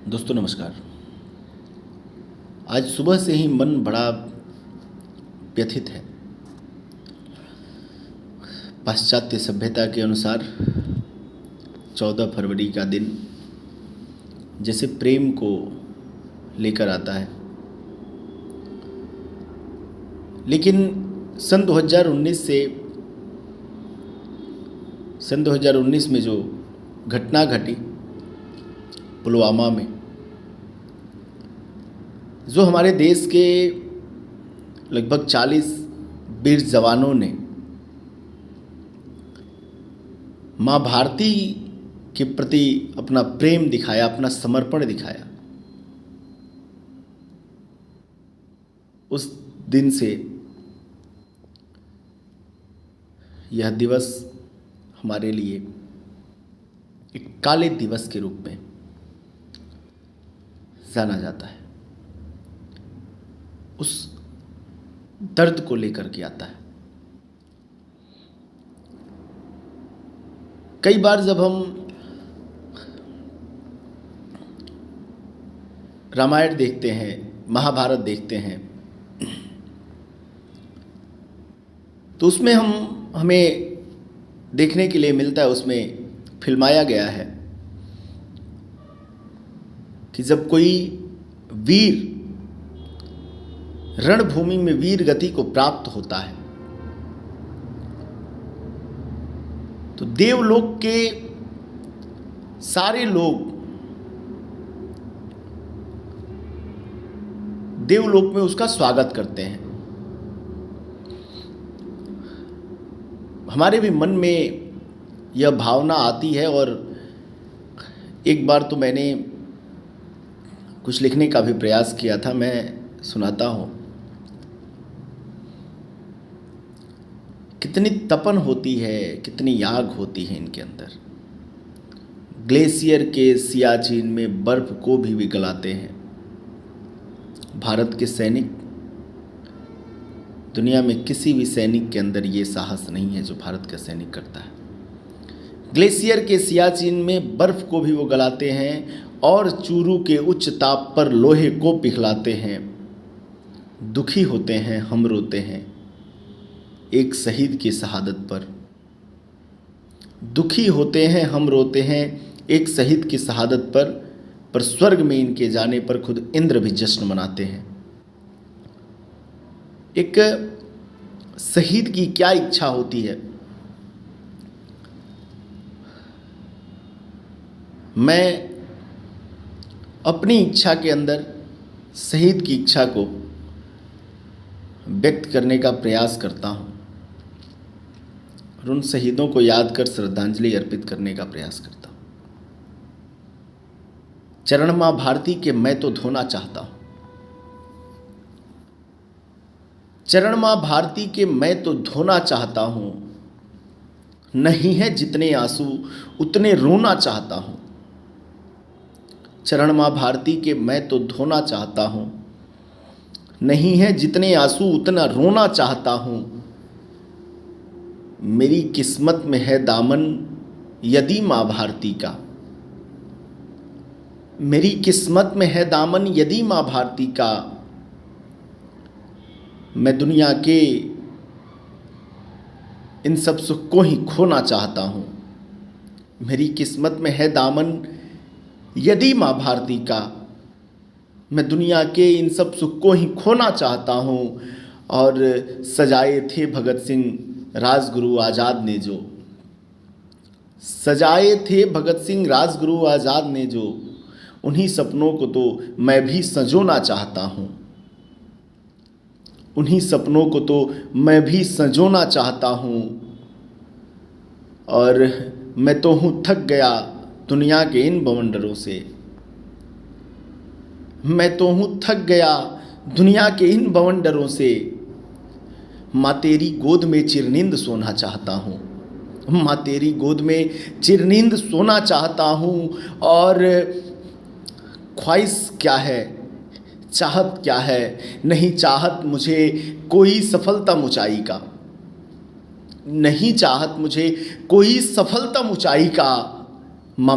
दोस्तों नमस्कार। आज सुबह से ही मन बड़ा व्यथित है। पाश्चात्य सभ्यता के अनुसार 14 फरवरी का दिन जैसे प्रेम को लेकर आता है, लेकिन सन 2019 में जो घटना घटी पुलवामा में, जो हमारे देश के लगभग 40 वीर जवानों ने माँ भारती के प्रति अपना प्रेम दिखाया, अपना समर्पण दिखाया, उस दिन से यह दिवस हमारे लिए एक काले दिवस के रूप में जाना जाता है। उस दर्द को लेकर के आता है। कई बार जब हम रामायण देखते हैं, महाभारत देखते हैं, तो उसमें हमें देखने के लिए मिलता है, उसमें फिल्माया गया है कि जब कोई वीर रणभूमि में वीर गति को प्राप्त होता है तो देवलोक के सारे लोग देवलोक में उसका स्वागत करते हैं। हमारे भी मन में यह भावना आती है, और एक बार तो मैंने कुछ लिखने का भी प्रयास किया था, मैं सुनाता हूँ। कितनी तपन होती है, कितनी आग होती है इनके अंदर। ग्लेशियर के सियाचिन में बर्फ को भी पिघलाते हैं भारत के सैनिक। दुनिया में किसी भी सैनिक के अंदर ये साहस नहीं है जो भारत का सैनिक करता है। ग्लेशियर के सियाचिन में बर्फ को भी वो गलाते हैं और चूरू के उच्च ताप पर लोहे को पिघलाते हैं। दुखी होते हैं, हम रोते हैं एक शहीद की शहादत पर। दुखी होते हैं, हम रोते हैं एक शहीद की शहादत पर स्वर्ग में इनके जाने पर खुद इंद्र भी जश्न मनाते हैं। एक शहीद की क्या इच्छा होती है। मैं अपनी इच्छा के अंदर शहीद की इच्छा को व्यक्त करने का प्रयास करता हूँ और उन शहीदों को याद कर श्रद्धांजलि अर्पित करने का प्रयास करता हूँ। चरण माँ भारती के मैं तो धोना चाहता हूँ। चरण माँ भारती के मैं तो धोना चाहता हूँ। नहीं है जितने आंसू उतने रोना चाहता हूँ। चरण माँ भारती के मैं तो धोना चाहता हूँ। नहीं है जितने आंसू उतना रोना चाहता हूँ। मेरी किस्मत में है दामन यदि माँ भारती का। मेरी किस्मत में है दामन यदि माँ भारती का। मैं दुनिया के इन सब सुख को ही खोना चाहता हूँ। मेरी किस्मत में है दामन यदि माँ भारती का। मैं दुनिया के इन सब सुख को ही खोना चाहता हूँ। और सजाए थे भगत सिंह राजगुरु आज़ाद ने जो, सजाए थे भगत सिंह राजगुरु आज़ाद ने जो, उन्हीं सपनों को तो मैं भी संजोना चाहता हूँ। उन्हीं सपनों को तो मैं भी संजोना चाहता हूँ। और मैं तो हूँ थक गया दुनिया के इन बवंडरों से। मैं तो हूँ थक गया दुनिया के इन बवंडरों से। माँ तेरी गोद में चिरनिंद सोना चाहता हूँ। माँ तेरी गोद में चिरनिंद सोना चाहता हूँ। और ख्वाहिश क्या है, चाहत क्या है। नहीं चाहत मुझे कोई सफलता ऊंचाई का। नहीं चाहत मुझे कोई सफलतम ऊंचाई का। मैं